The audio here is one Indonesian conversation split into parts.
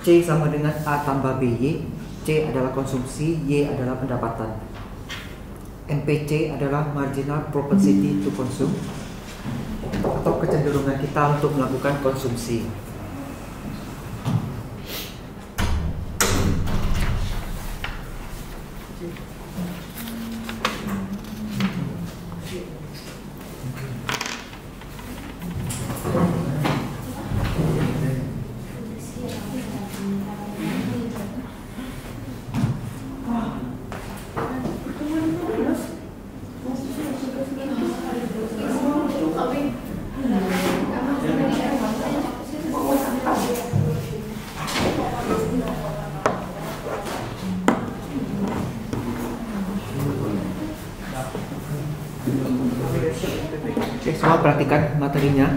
C sama dengan A tambah BY. C adalah konsumsi, Y adalah pendapatan. MPC adalah marginal propensity to consume, atau kecenderungan kita untuk melakukan konsumsi. Oke, semua perhatikan materinya.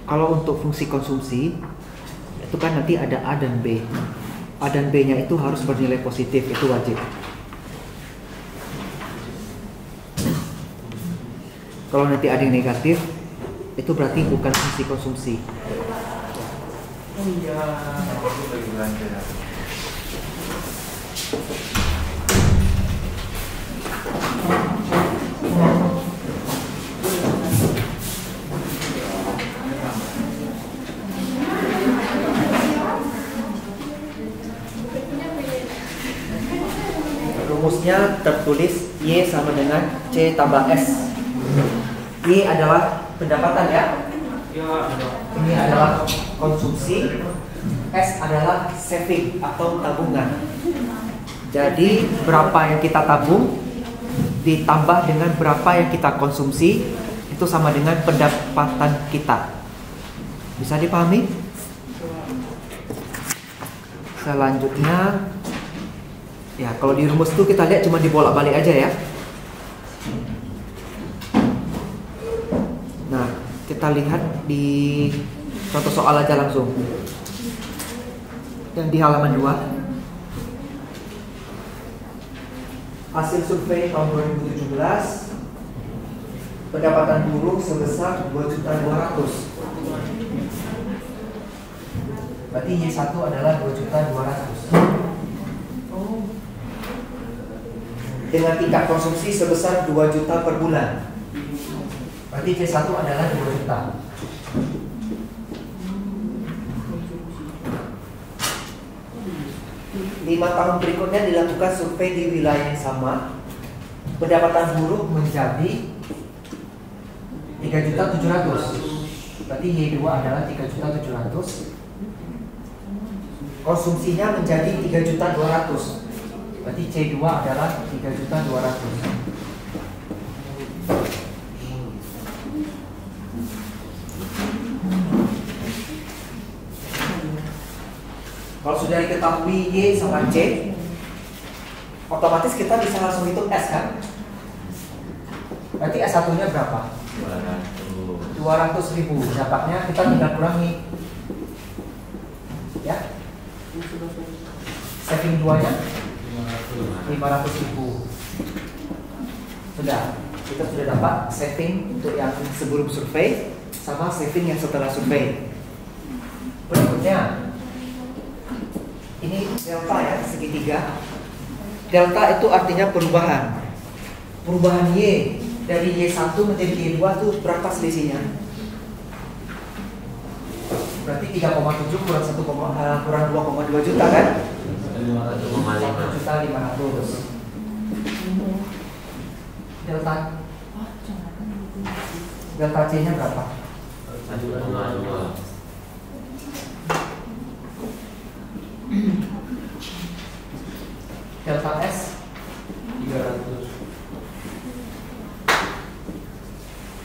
Kalau untuk fungsi konsumsi itu kan nanti ada A dan B. A dan B nya itu harus bernilai positif, itu wajib. Kalau nanti ada yang negatif, itu berarti bukan fungsi konsumsi. Rumusnya tertulis Y sama dengan C tambah S. Y adalah pendapatan ya. Ini adalah konsumsi. S adalah saving atau tabungan. Jadi berapa yang kita tabung ditambah dengan berapa yang kita konsumsi, itu sama dengan pendapatan kita. Bisa dipahami? Selanjutnya, ya kalau di rumus itu kita lihat cuma dibolak-balik aja ya. Nah, kita lihat di contoh soal aja langsung. Yang di halaman 2. Hasil survei tahun 2017, pendapatan buruh sebesar 2.200.000. Berarti Y1 adalah 2.200.000. Dengan tingkat konsumsi sebesar 2 juta per bulan. Berarti C1 adalah 2 juta. Lima tahun berikutnya dilakukan survei di wilayah yang sama. Pendapatan buruh menjadi 3.700.000. Berarti Y2 adalah 3.700.000. Konsumsinya menjadi 3.200.000. Berarti C2 adalah 3.200.000. Kalau sudah diketahui Y sama C, otomatis kita bisa langsung hitung S kan? Berarti S1 nya berapa? 200.000. Dapatnya kita tinggal kurangi, ya. Saving 2 nya 500.000. Sudah, kita sudah dapat saving untuk yang sebelum survei sama saving yang setelah survei. Berikutnya, ini delta ya, segitiga. Delta itu artinya perubahan. Perubahan Y dari Y1 menjadi Y2 itu berapa selisihnya? Berarti 3,7 kurang 2,2 juta kan? 1.500.000. Delta C nya berapa? 1,2. Delta S 300.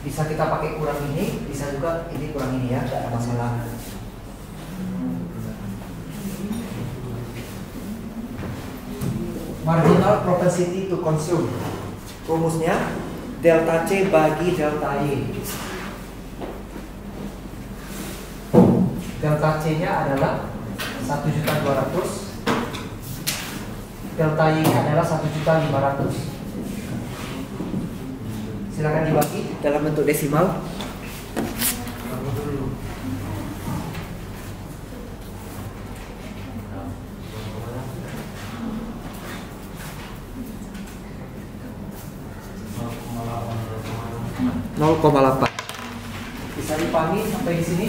bisa kita pakai kurang ini, bisa juga ini kurang ini ya, tidak ada masalah. Marginal propensity to consume, rumusnya delta C bagi delta Y. Delta C nya adalah 1.200.000, delta Y nya adalah 1.500.000. Silakan dibagi dalam bentuk desimal. 0,8. Bisa dipahami sampai di sini?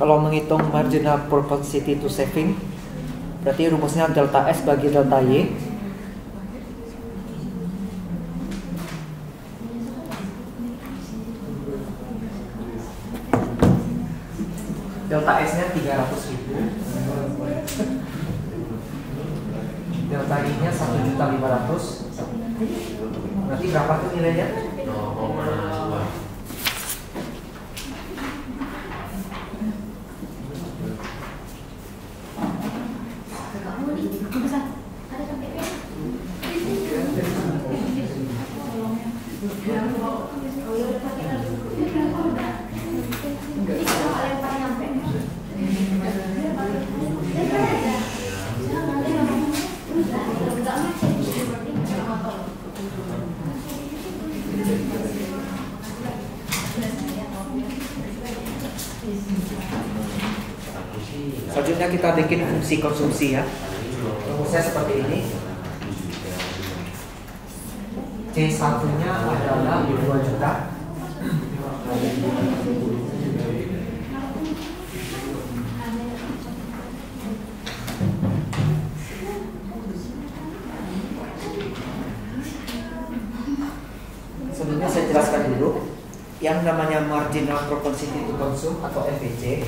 Kalau menghitung marginal propensity to saving, berarti rumusnya delta S bagi delta Y. Delta S-nya 300.000, delta Y-nya 1.500.000. Berarti berapa tuh nilainya? 0,2. Selanjutnya kita bikin fungsi konsumsi ya. Rumusnya seperti ini. C1-nya adalah 2 juta. Sebelumnya saya jelaskan dulu, yang namanya marginal propensity to consume atau MPC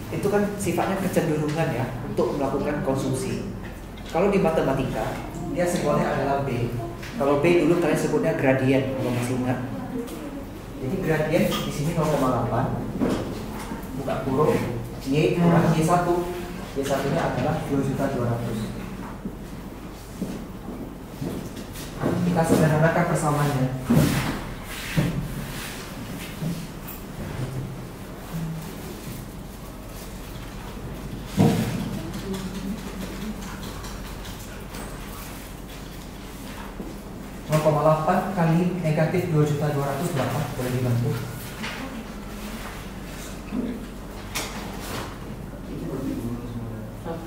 itu kan sifatnya kecenderungan ya untuk melakukan konsumsi. Kalau di matematika dia simbolnya adalah B. Kalau B dulu kalian sebutnya gradien kalau masih ingat. Jadi gradien di sini 0,8, buka kurung, Y kurang Y1. Y1-nya adalah 2.200.000. Kita sederhanakan persamaannya. Kali negatif 2.200.000 berapa? Boleh dibantu?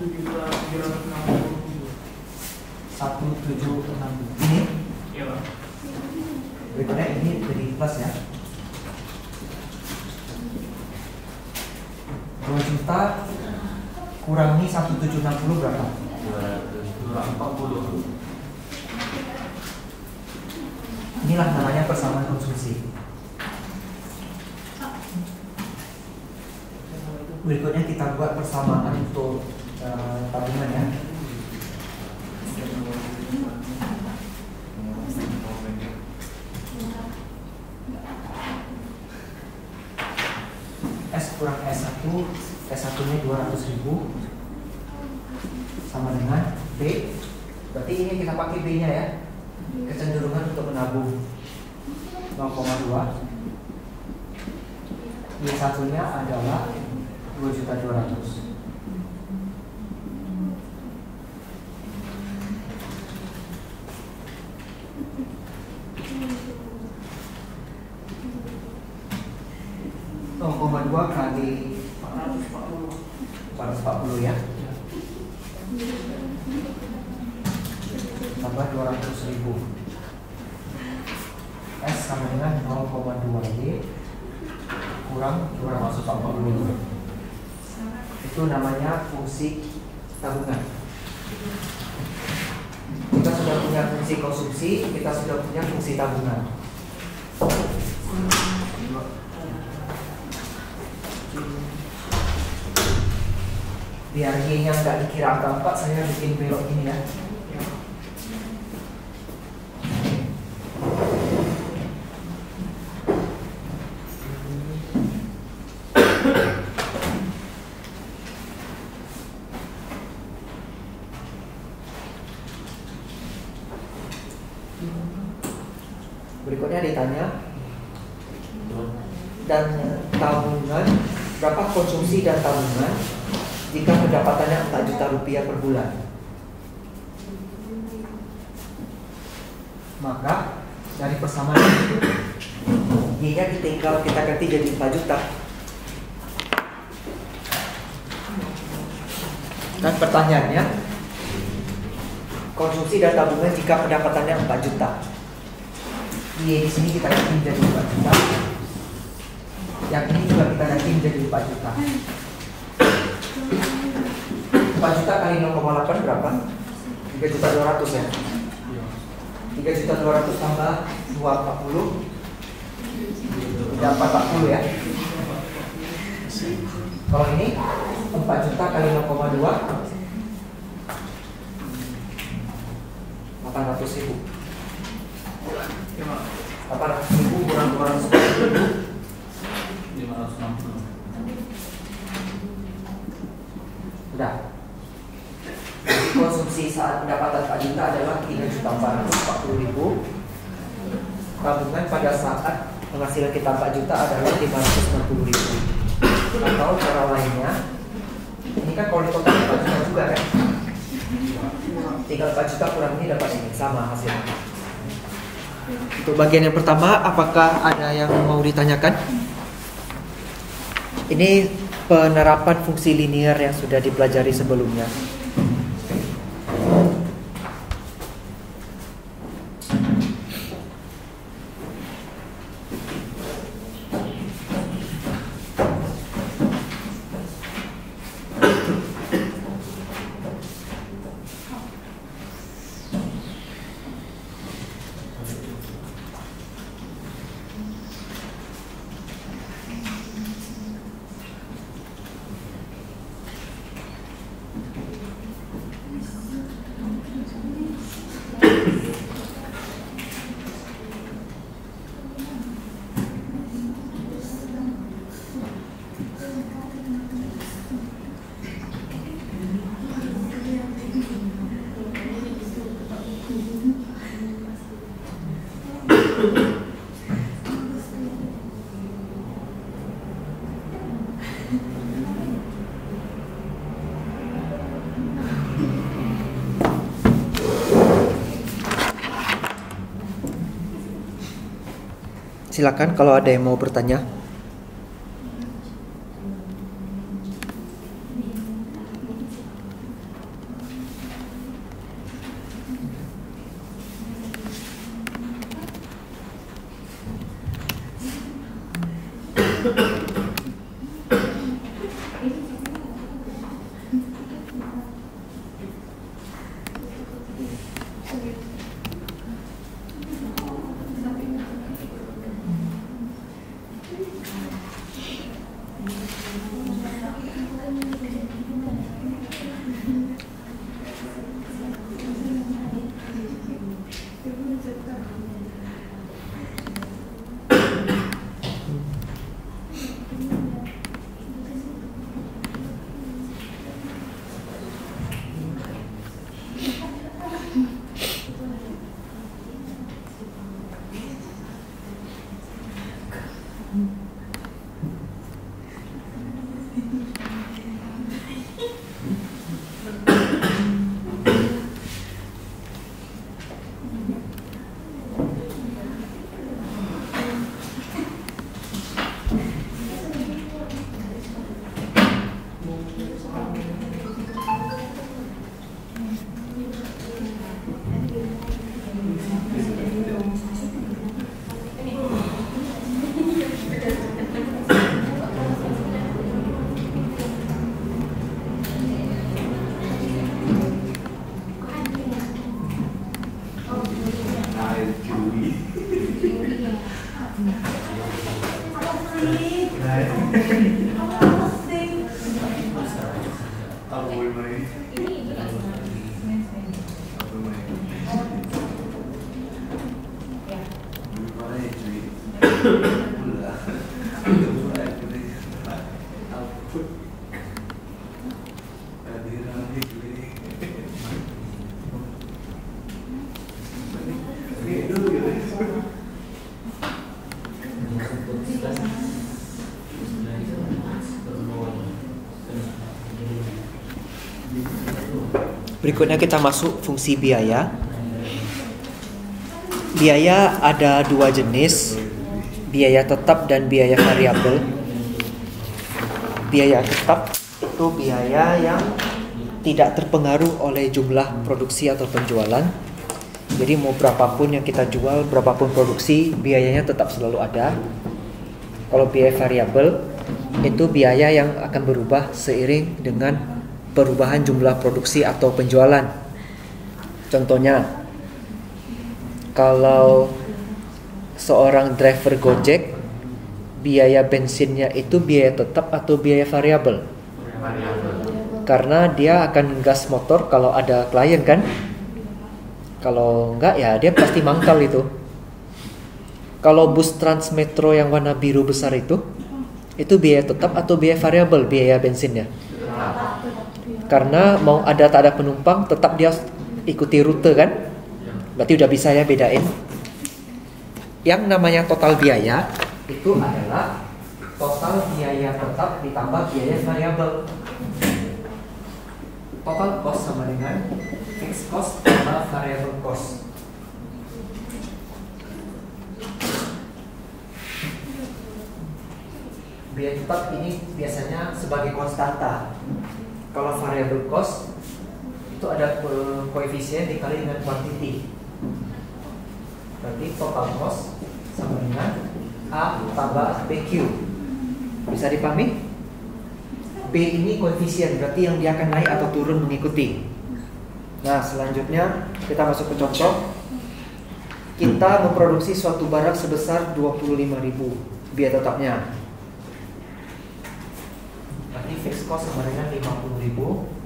Ini? Iya, Pak. Berikutnya ini jadi plus ya. 2 juta kurangi 1760 berapa? 240. Inilah namanya persamaan konsumsi. Berikutnya kita buat persamaan untuk tabungan ya. S kurang S1, S1 nya 200.000 sama dengan B. Berarti ini kita pakai B nya ya. Kecenderungan untuk menabung 0,2. Y1 nya adalah 2.200.000. Dua kali 440 ya, tambah 200.000. S sama dengan 0,2 Y kurang 240. Itu namanya fungsi tabungan. Kita sudah punya fungsi konsumsi, kita sudah punya fungsi tabungan. Biar Y-nya nggak dikira angka 4, saya bikin belok ini ya. Berikutnya ditanya, dan tabungan, berapa konsumsi dan tabungan jika pendapatannya 4 juta rupiah per bulan? Maka dari persamaan itu Y-nya tinggal kita ganti jadi 4 juta. Dan pertanyaannya, konsumsi dan tabungan jika pendapatannya 4 juta. Y di sini kita ganti menjadi 4 juta. Yang ini juga kita ganti menjadi 4 juta. 4 juta kali 0,8 berapa? 3.200.000 ya. 3.200.000 tambah 240 udah 440 ya. Kalau ini 4 juta kali 0,2 800.000. 800.000 kurang 240.000 560. Udah. Konsumsi saat pendapatan 4 juta adalah 3.440.000. Tabungan pada saat penghasilan kita 4 juta adalah 560.000. Atau cara lainnya, ini kan kalau total 4 juta juga kan, tinggal 4 juta kurang ini dapat ini, sama hasilnya. Untuk bagian yang pertama, apakah ada yang mau ditanyakan? Ini penerapan fungsi linear yang sudah dipelajari sebelumnya. Silakan kalau ada yang mau bertanya. Berikutnya kita masuk fungsi biaya. Biaya ada dua jenis, biaya tetap dan biaya variabel. Biaya tetap itu biaya yang tidak terpengaruh oleh jumlah produksi atau penjualan. Jadi mau berapapun yang kita jual, berapapun produksi, biayanya tetap selalu ada. Kalau biaya variabel itu biaya yang akan berubah seiring dengan perubahan jumlah produksi atau penjualan. Contohnya, kalau seorang driver Gojek, biaya bensinnya itu biaya tetap atau biaya variabel? Karena dia akan gas motor kalau ada klien kan. Kalau enggak ya dia pasti mangkal itu. Kalau bus Transmetro yang warna biru besar itu biaya tetap atau biaya variabel biaya bensinnya? Karena mau ada tak ada penumpang tetap dia ikuti rute kan. Berarti udah bisa ya bedain. Yang namanya total biaya itu adalah total biaya tetap ditambah biaya variabel. Total cost sama dengan fixed cost tambah variable cost. Biaya tetap ini biasanya sebagai konstanta. Kalau variable cost itu ada koefisien dikali dengan quantity. Berarti total cost sama dengan A tambah BQ. Bisa dipahami? B ini koefisien, berarti yang dia akan naik atau turun mengikuti. Nah, selanjutnya kita masuk ke contoh. Kita memproduksi suatu barang sebesar 25.000 biaya tetapnya. Berarti fixed cost sama dengan 25.000.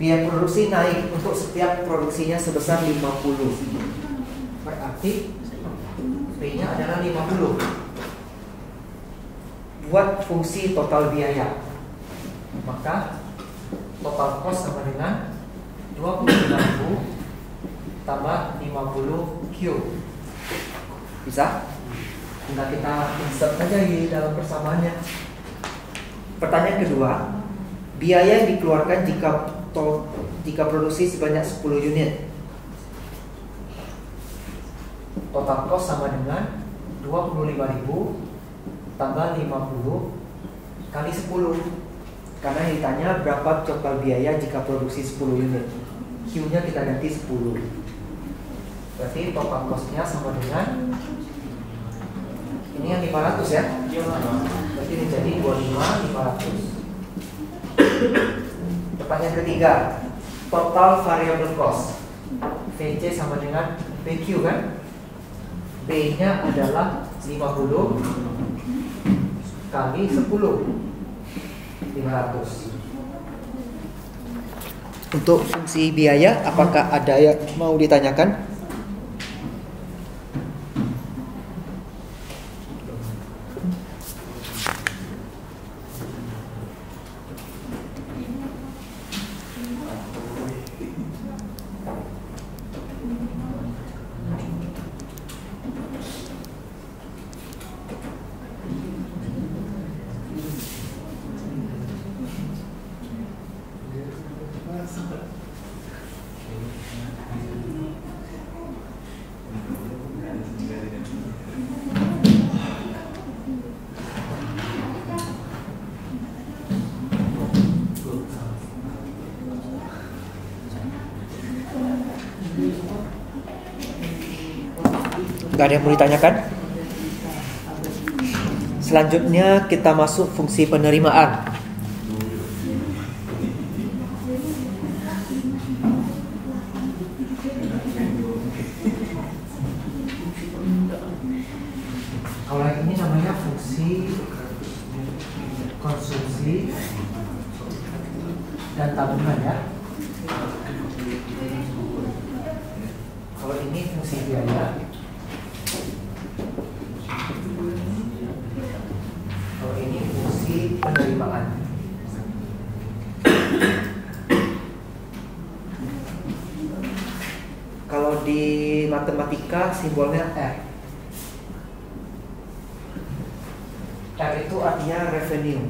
Biaya produksi naik untuk setiap produksinya sebesar 50. Berarti B-nya adalah 50. Buat fungsi total biaya. Maka total cost sama dengan 25.000 tambah 50 Q. Bisa? Tinggal kita insert saja di dalam persamaannya. Pertanyaan kedua, biaya yang dikeluarkan jika produksi sebanyak 10 unit. Total cost sama dengan 25.000 tambah 50 kali 10. Karena yang ditanya berapa total biaya jika produksi 10 unit. Q-nya kita ganti 10. Berarti total cost-nya sama dengan ini yang 500 ya. Berarti ini jadi 25.500. Pertanyaan ketiga, total variable cost VC sama dengan PQ kan? B-nya adalah 50 kali 10 500. Untuk fungsi biaya, apakah ada yang mau ditanyakan? Gak ada yang mau ditanyakan? Selanjutnya kita masuk fungsi penerimaan. konsumsi dan tabungan ya. Kalau ini fungsi biaya, kalau ini fungsi penerimaan. Kalau di matematika simbolnya R. R itu artinya revenue.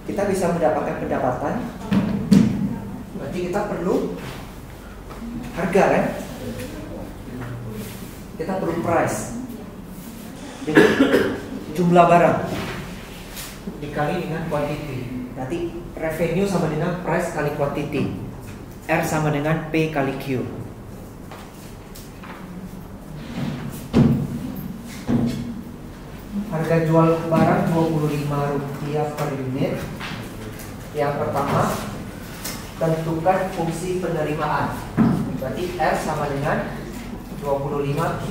Kita bisa mendapatkan pendapatan, berarti kita perlu harga kan? Kita perlu price dengan jumlah barang dikali dengan quantity. Berarti revenue sama dengan price kali quantity. R sama dengan P kali Q. Harga jual barang Rp25 per unit. Yang pertama, tentukan fungsi penerimaan. Berarti R sama dengan 25Q.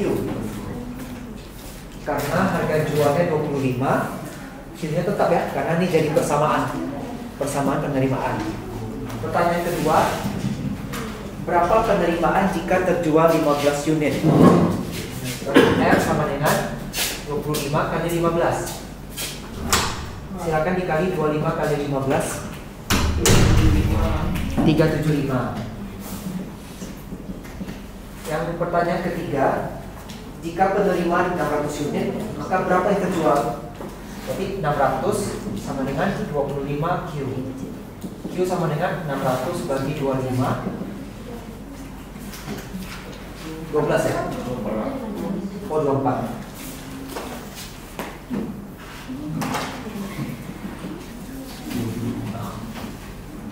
Karena harga jualnya 25, Q-nya tetap ya, karena ini jadi persamaan penerimaan. Pertanyaan kedua, berapa penerimaan jika terjual 15 unit? R sama dengan 25 kali 15. Silakan dikali 25 kali 15. 375. Yang pertanyaan ketiga, jika penerimaan 600 unit, maka berapa yang terjual? Berarti 600 sama dengan 25Q. Q sama dengan 600 bagi 25. 12 ya? Oh, 24.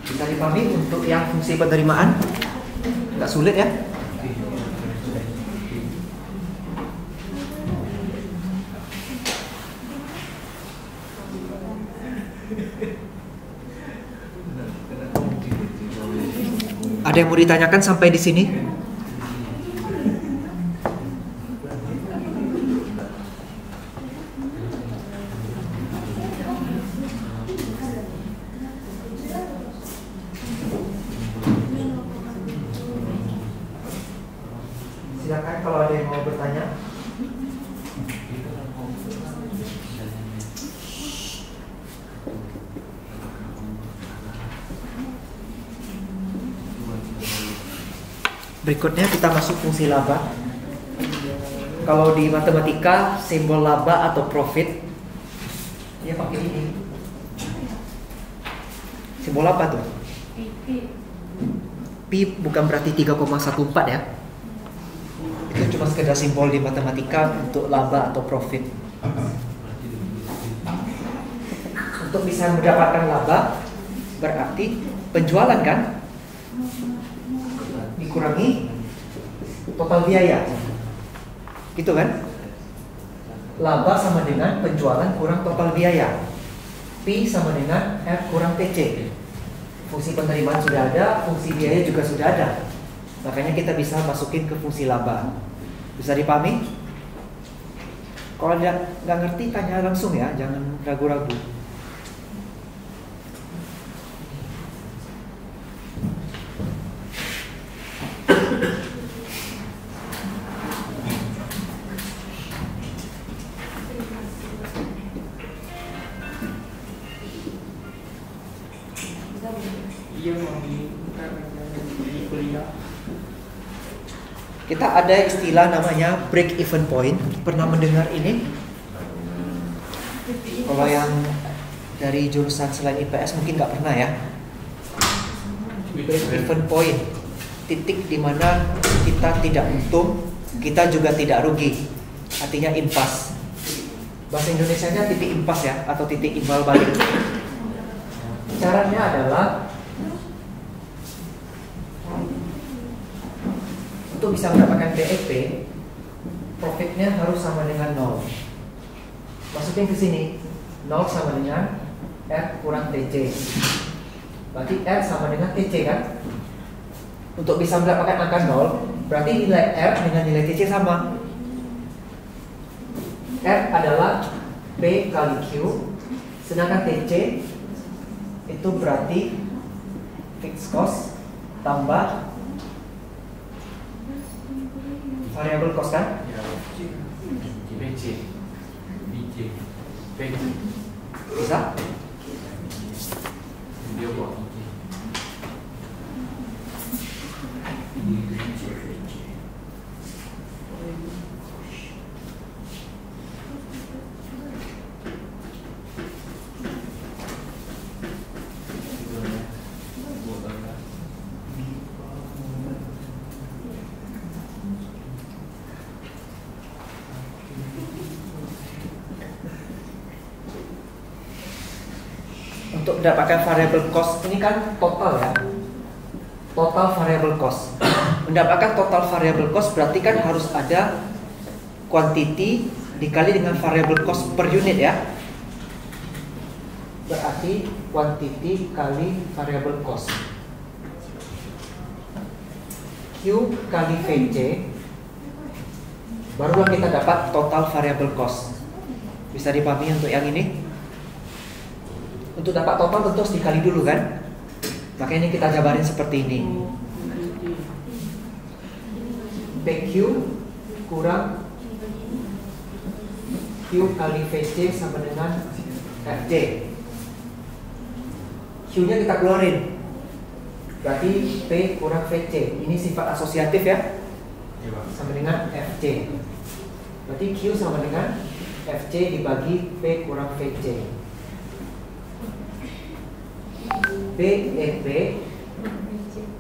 Bisa dipahami untuk yang fungsi penerimaan? Nggak sulit ya? Ada yang mau ditanyakan sampai di sini? Silakan kalau ada yang mau bertanya. Berikutnya kita masuk fungsi laba. Kalau di matematika simbol laba atau profit ya pakai ini. Simbol apa tuh? Pi bukan berarti 3,14 ya. Itu cuma sekedar simbol di matematika untuk laba atau profit. Untuk bisa mendapatkan laba berarti penjualan kan dikurangi total biaya, gitu kan? Laba sama dengan penjualan kurang total biaya. P sama dengan F kurang PC. Fungsi penerimaan sudah ada, fungsi biaya juga sudah ada. Makanya kita bisa masukin ke fungsi laba. Bisa dipahami? Kalau nggak ngerti tanya langsung ya, jangan ragu-ragu. Kita ada istilah namanya break even point. Pernah mendengar ini? Kalau yang dari jurusan selain IPS mungkin nggak pernah ya. Break even point, titik di mana kita tidak untung, kita juga tidak rugi. Artinya impasse. Bahasa Indonesianya titik impasse ya, atau titik imbal balik. Caranya adalah untuk bisa mendapatkan BEP, profitnya harus sama dengan 0. Masukin ke sini, 0 sama dengan R kurang TC. Berarti R sama dengan TC kan? Untuk bisa mendapatkan angka 0, Berarti nilai R dengan nilai TC sama. R adalah P kali Q, sedangkan TC itu berarti fixed cost tambah variable cost kan? Ya. BC. BC. BC. Bisa? Dia buat untuk mendapatkan variable cost ini kan total ya, total variable cost. Mendapatkan total variable cost berarti kan harus ada quantity dikali dengan variable cost per unit ya. Berarti quantity kali variable cost, Q kali VC, barulah kita dapat total variable cost. Bisa dipahami untuk yang ini? Untuk dapat total tentu harus dikali dulu kan. Makanya ini kita jabarin seperti ini. PQ kurang Q kali VC sama dengan FJ. Q nya kita keluarin, berarti P kurang VC. Ini sifat asosiatif ya, sama dengan FJ. Berarti Q sama dengan FC dibagi P kurang VC. BEP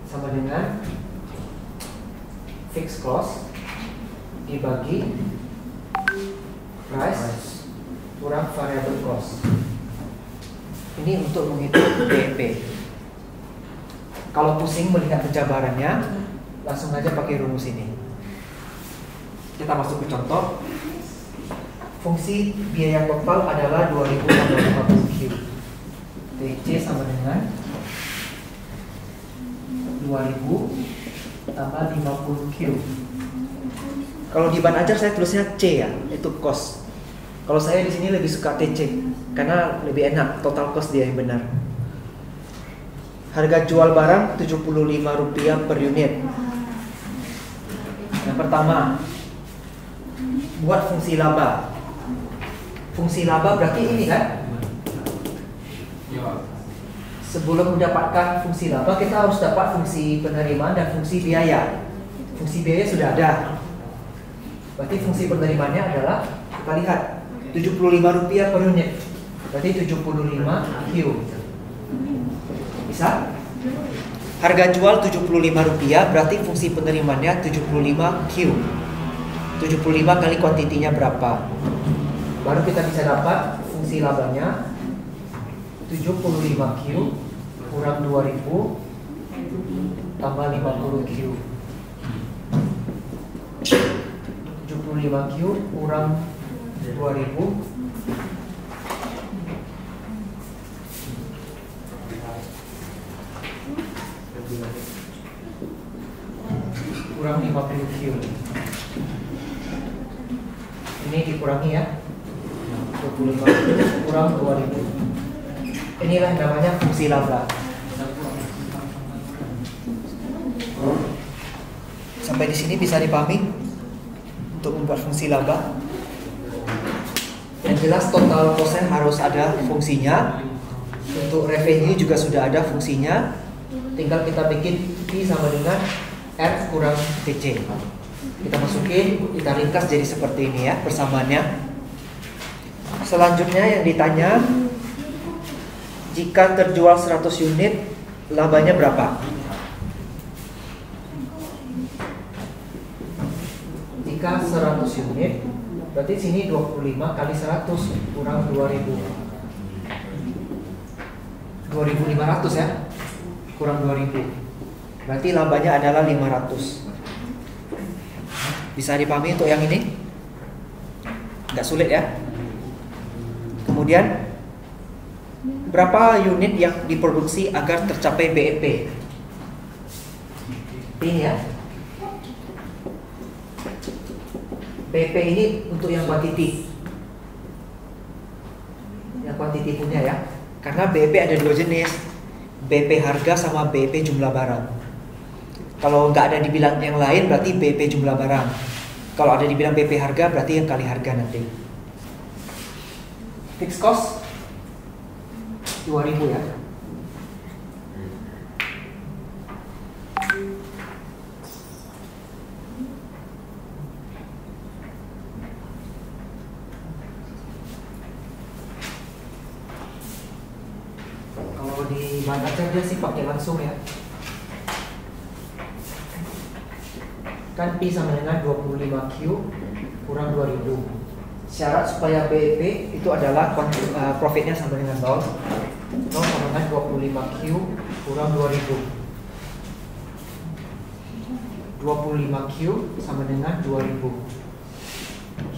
sama dengan fixed cost dibagi price kurang variable cost. Ini untuk menghitung BEP. Kalau pusing melihat penjabarannya, langsung aja pakai rumus ini. Kita masuk ke contoh. Fungsi biaya total adalah 2000 tambah 50Q. TC sama dengan 2000 tambah 50Q. Kalau di ban ajar saya tulisnya C ya, itu cost. Kalau saya di sini lebih suka TC karena lebih enak, total cost dia yang benar. Harga jual barang Rp75 per unit. Yang pertama, buat fungsi laba. Fungsi laba berarti ini kan? Sebelum mendapatkan fungsi laba, kita harus dapat fungsi penerimaan dan fungsi biaya. Fungsi biaya sudah ada. Berarti fungsi penerimanya adalah, kita lihat, Rp75 per unit. Berarti 75Q. Bisa? Harga jual Rp75, berarti fungsi penerimanya 75Q. 75 kali kuantitinya berapa? Baru kita bisa dapat fungsi labanya 75Q kurang 2000 tambah 50Q. 75Q kurang 2000 kurang 50Q. Ini dikurangi ya, 25Q kurang 2000. Inilah namanya fungsi laba. Sampai di sini bisa dipahami untuk membuat fungsi laba. Yang jelas total cost harus ada fungsinya. Untuk revenue juga sudah ada fungsinya. Tinggal kita bikin P sama dengan R kurang TC. Kita masukin, kita ringkas jadi seperti ini ya persamaannya. Selanjutnya yang ditanya, jika terjual 100 unit, labanya berapa? Jika 100 unit, berarti sini 25 kali 100 kurang 2000. 2500 ya, kurang 2000. Berarti labanya adalah 500. Bisa dipahami untuk yang ini? Nggak sulit ya. Kemudian berapa unit yang diproduksi agar tercapai BEP? Ini ya. BP ini untuk yang quantity. Yang quantity punya ya. Karena BP ada dua jenis, BP harga sama BP jumlah barang. Kalau nggak ada dibilang yang lain berarti BP jumlah barang. Kalau ada dibilang BP harga berarti yang kali harga nanti. Fixed cost 2000 ya. Kalau di mata kerja sih pakai langsung ya. Kan P sama dengan 25Q kurang 2000. Syarat supaya BP itu adalah profitnya sama dengan 0. 0 sama dengan 25Q kurang 2000. 25Q sama dengan 2000.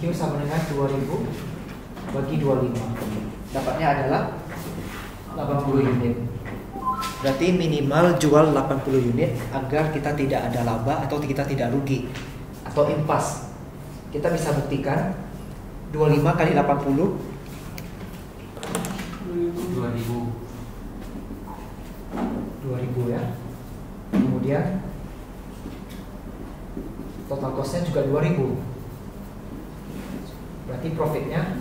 Q sama dengan 2000 bagi 25. Dapatnya adalah 80 unit. Berarti minimal jual 80 unit agar kita tidak ada laba atau kita tidak rugi atau impas. Kita bisa buktikan 25 kali 80 2000 ya. Kemudian total costnya juga 2000. Berarti profitnya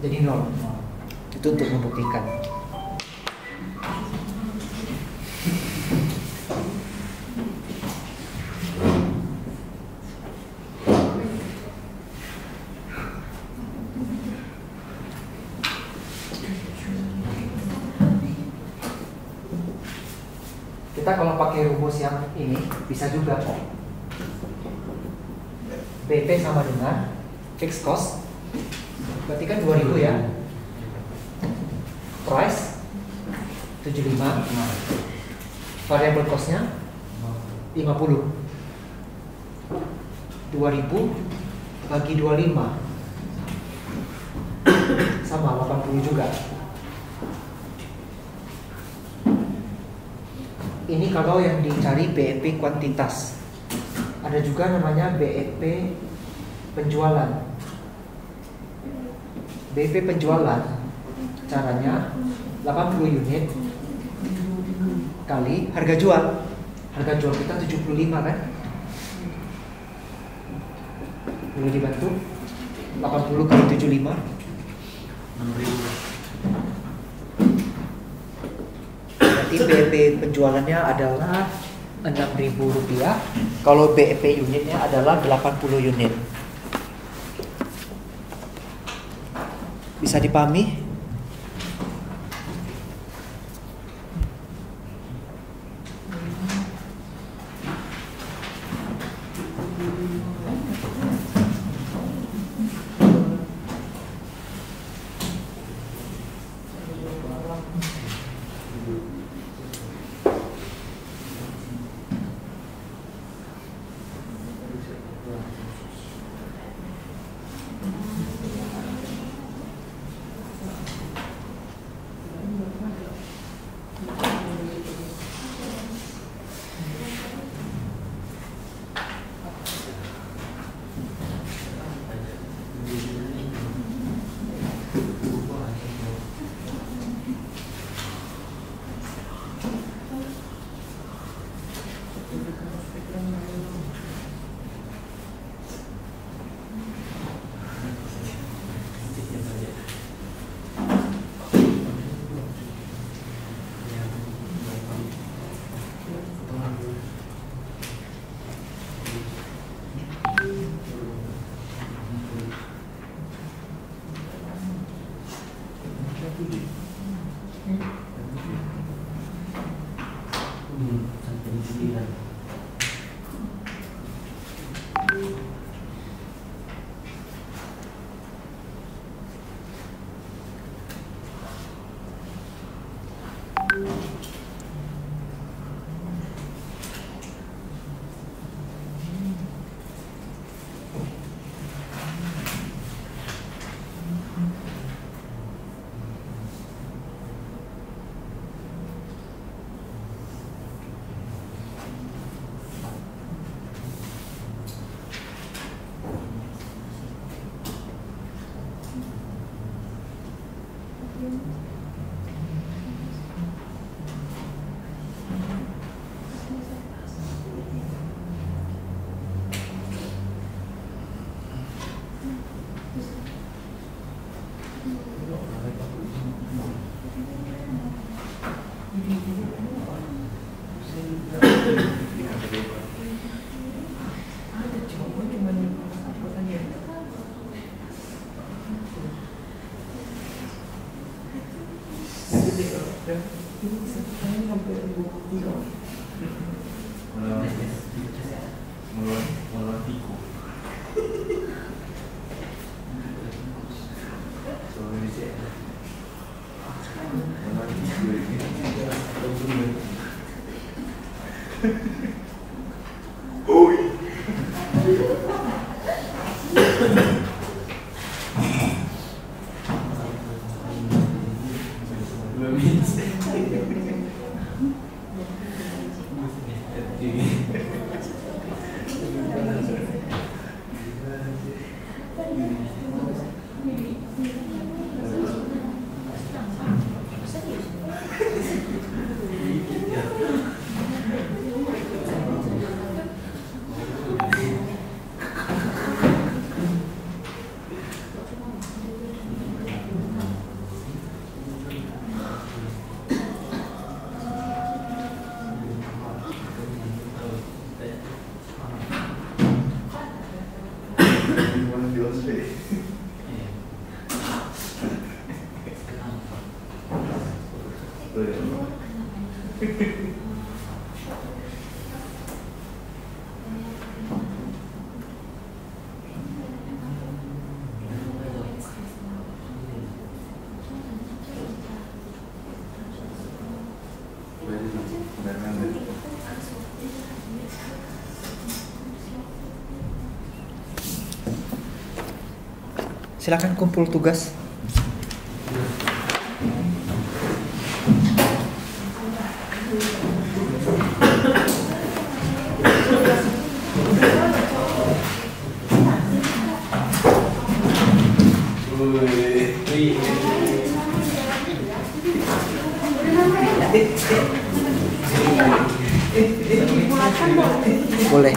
jadi 0. Itu untuk membuktikan. Kita kalau pakai rumus yang ini bisa juga kok. BP sama dengan fixed cost, berarti kan 2000 ya. Price 75, variable costnya 50. 2000 bagi 25 sama 80 juga. Ini kalau yang dicari BEP kuantitas. Ada juga namanya BEP penjualan. BEP penjualan caranya 80 unit kali harga jual. Harga jual kita 75 kan? Boleh dibantu? 80 kali 75 Berarti BEP penjualannya adalah Rp6.000. Kalau BEP unitnya adalah 80 unit. Bisa dipahami? Silakan kumpul tugas. Boleh.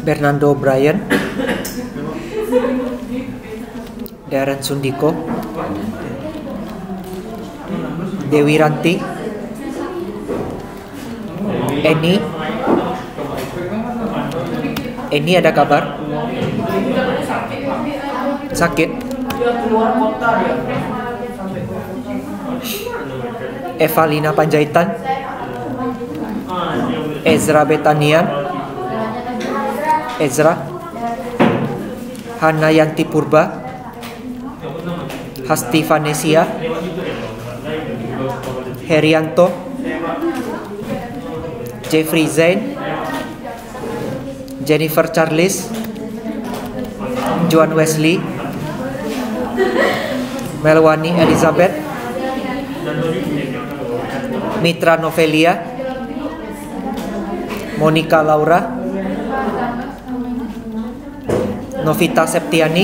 Bernardo Bryan, Darren Sundiko, Dewi Ranti, Eni ada kabar? Sakit? Evalina Panjaitan, Ezra Betanian, Hana Yanti Purba, Hasti Vanesia, Herianto, Jeffrey Zain, Jennifer Charles, Joan Wesley, Melwani Elizabeth, Mitra Novelia, Monica Laura, Novita Septiani.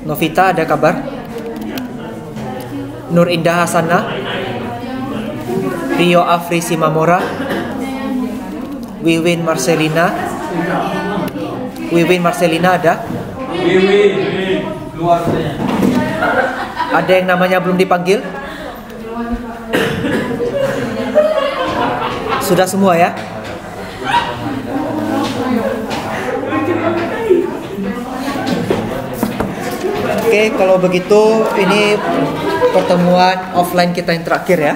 Novita ada kabar? Nur Indah Hasana, Rio Afri Simamora, Wiwin Marcelina ada? Keluar katanya. Ada yang namanya belum dipanggil? Sudah semua ya? Oke, kalau begitu ini pertemuan offline kita yang terakhir ya.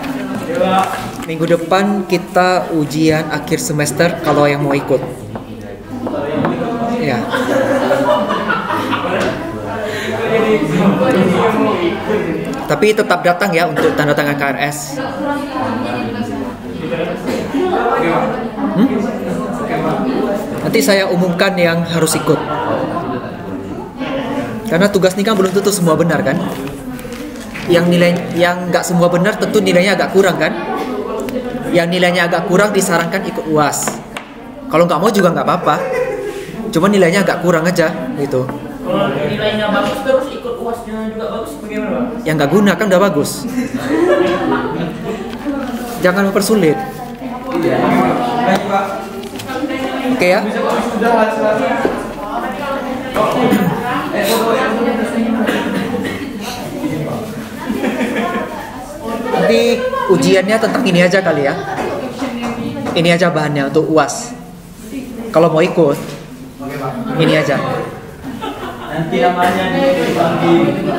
Minggu depan kita ujian akhir semester kalau yang mau ikut. Ya. Tapi tetap datang ya untuk tanda tangan KRS. Nanti saya umumkan yang harus ikut. Karena tugas nikah belum tentu semua benar kan? Yang nggak semua benar tentu nilainya agak kurang kan? Yang nilainya agak kurang disarankan ikut UAS. Kalau nggak mau juga nggak apa-apa. Cuma nilainya agak kurang aja gitu. Kalau nilainya bagus terus ikut UASnya juga bagus bagaimana, Pak? Yang nggak guna kan udah bagus. Jangan mempersulit. Oke ya. Nanti ujiannya tentang ini aja kali ya. Ini aja bahannya untuk UAS. Kalau mau ikut, ini aja. Nanti namanya dipanggil